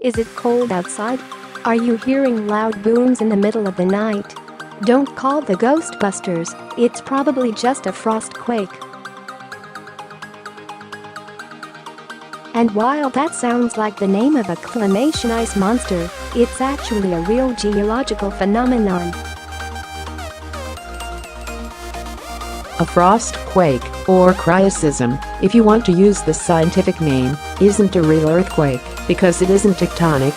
Is it cold outside? Are you hearing loud booms in the middle of the night? Don't call the Ghostbusters, it's probably just a frost quake. And while that sounds like the name of a claymation ice monster, it's actually a real geological phenomenon. A frost quake, or cryoseism, if you want to use the scientific name, isn't a real earthquake because it isn't tectonic.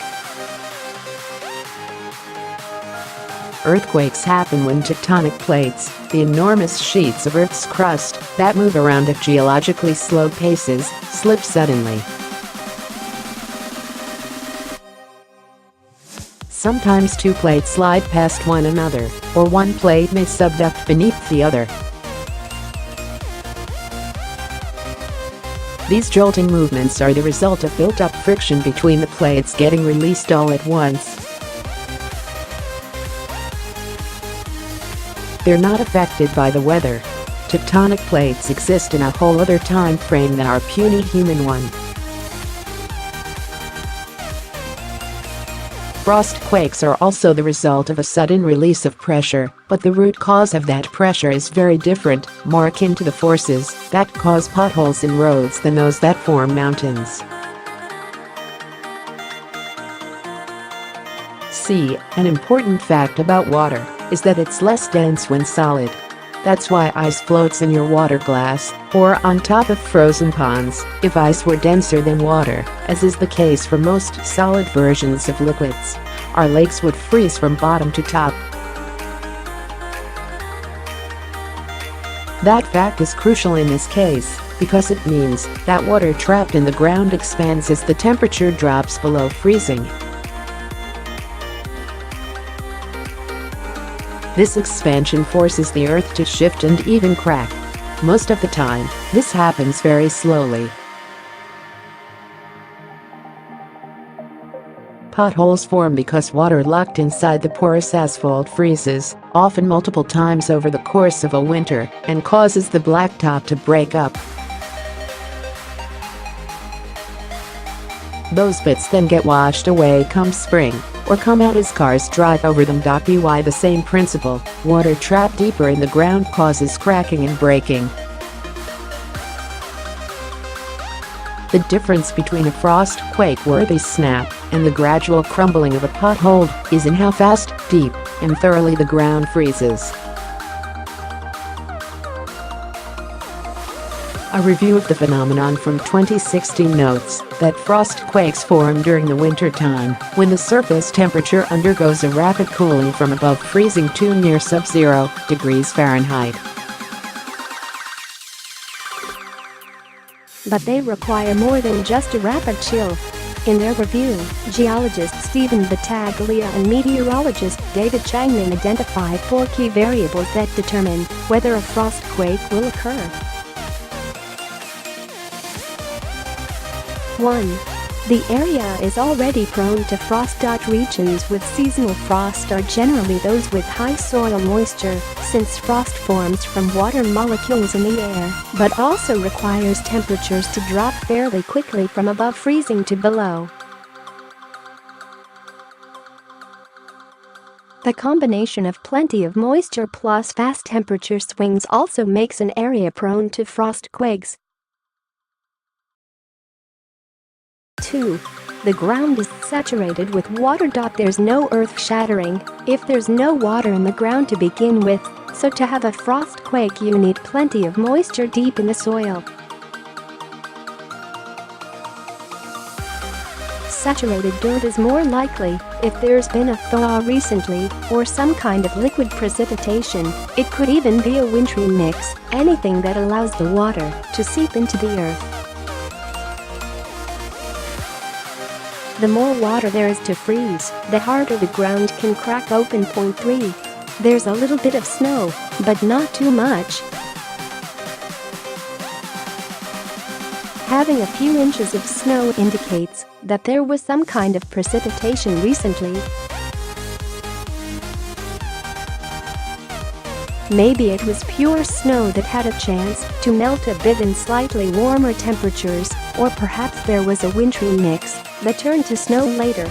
Earthquakes happen when tectonic plates, the enormous sheets of Earth's crust that move around at geologically slow paces, slip suddenly. Sometimes two plates slide past one another, or one plate may subduct beneath the other. These jolting movements are the result of built-up friction between the plates getting released all at once. They're not affected by the weather. Tectonic plates exist in a whole other time frame than our puny human one. Frost quakes are also the result of a sudden release of pressure, but the root cause of that pressure is very different, more akin to the forces that cause potholes in roads than those that form mountains. See, an important fact about water is that it's less dense when solid. That's why ice floats in your water glass or on top of frozen ponds if ice were denser than water, as is the case for most solid versions of liquids. Our lakes would freeze from bottom to top. That fact is crucial in this case because it means that water trapped in the ground expands as the temperature drops below freezing. This expansion forces the Earth to shift and even crack. Most of the time, this happens very slowly. Potholes form because water locked inside the porous asphalt freezes, often multiple times over the course of a winter, and causes the blacktop to break up. Those bits then get washed away come spring, or come out as cars drive over them. By the same principle, water trapped deeper in the ground causes cracking and breaking. The difference between a frost quake-worthy snap and the gradual crumbling of a pothole is in how fast, deep, and thoroughly the ground freezes. A review of the phenomenon from 2016 notes that frost quakes form during the winter time when the surface temperature undergoes a rapid cooling from above freezing to near sub-0 degrees Fahrenheit. But they require more than just a rapid chill. In their review, geologist Stephen Battaglia and meteorologist David Changman identify 4 key variables that determine whether a frost quake will occur. 1. The area is already prone to frost. Regions with seasonal frost are generally those with high soil moisture, since frost forms from water molecules in the air, but also requires temperatures to drop fairly quickly from above freezing to below. The combination of plenty of moisture plus fast temperature swings also makes an area prone to frost quakes. 2. The ground is saturated with water. There's no earth-shattering if there's no water in the ground to begin with, so to have a frost quake you need plenty of moisture deep in the soil. Saturated dirt is more likely if there's been a thaw recently or some kind of liquid precipitation. It could even be a wintry mix, anything that allows the water to seep into the earth. The more water there is to freeze, the harder the ground can crack open. 3. There's a little bit of snow, but not too much. Having a few inches of snow indicates that there was some kind of precipitation recently. Maybe it was pure snow that had a chance to melt a bit in slightly warmer temperatures, or perhaps there was a wintry mix but turn to snow later.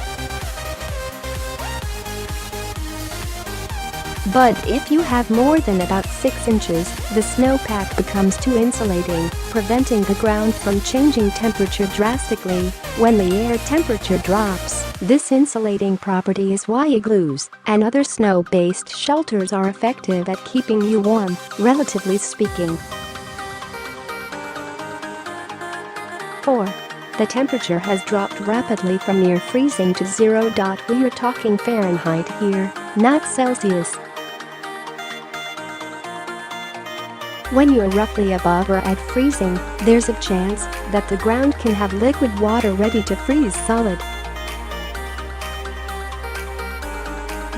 But if you have more than about 6 inches, the snowpack becomes too insulating, preventing the ground from changing temperature drastically. When the air temperature drops, this insulating property is why igloos and other snow-based shelters are effective at keeping you warm, relatively speaking. 4. The temperature has dropped rapidly from near freezing to 0. We are talking Fahrenheit here, not Celsius. When you're roughly above or at freezing, there's a chance that the ground can have liquid water ready to freeze solid.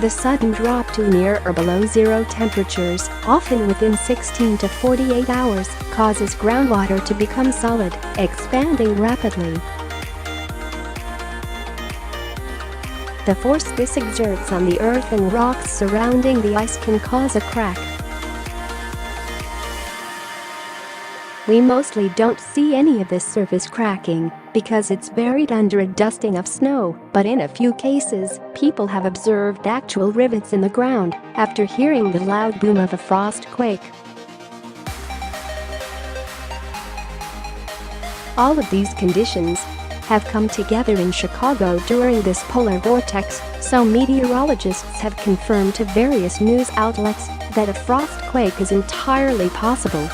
The sudden drop to near or below 0 temperatures, often within 16 to 48 hours, causes groundwater to become solid, expanding rapidly. The force this exerts on the earth and rocks surrounding the ice can cause a crack. We mostly don't see any of this surface cracking because it's buried under a dusting of snow, but in a few cases, people have observed actual rivets in the ground after hearing the loud boom of a frost quake. All of these conditions have come together in Chicago during this polar vortex, so meteorologists have confirmed to various news outlets that a frost quake is entirely possible.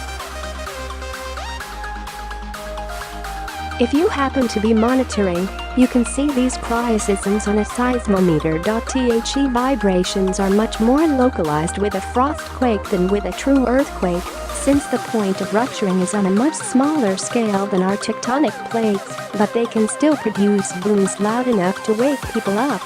If you happen to be monitoring, you can see these cryoseisms on a seismometer. The vibrations are much more localized with a frost quake than with a true earthquake, since the point of rupturing is on a much smaller scale than our tectonic plates, but they can still produce booms loud enough to wake people up.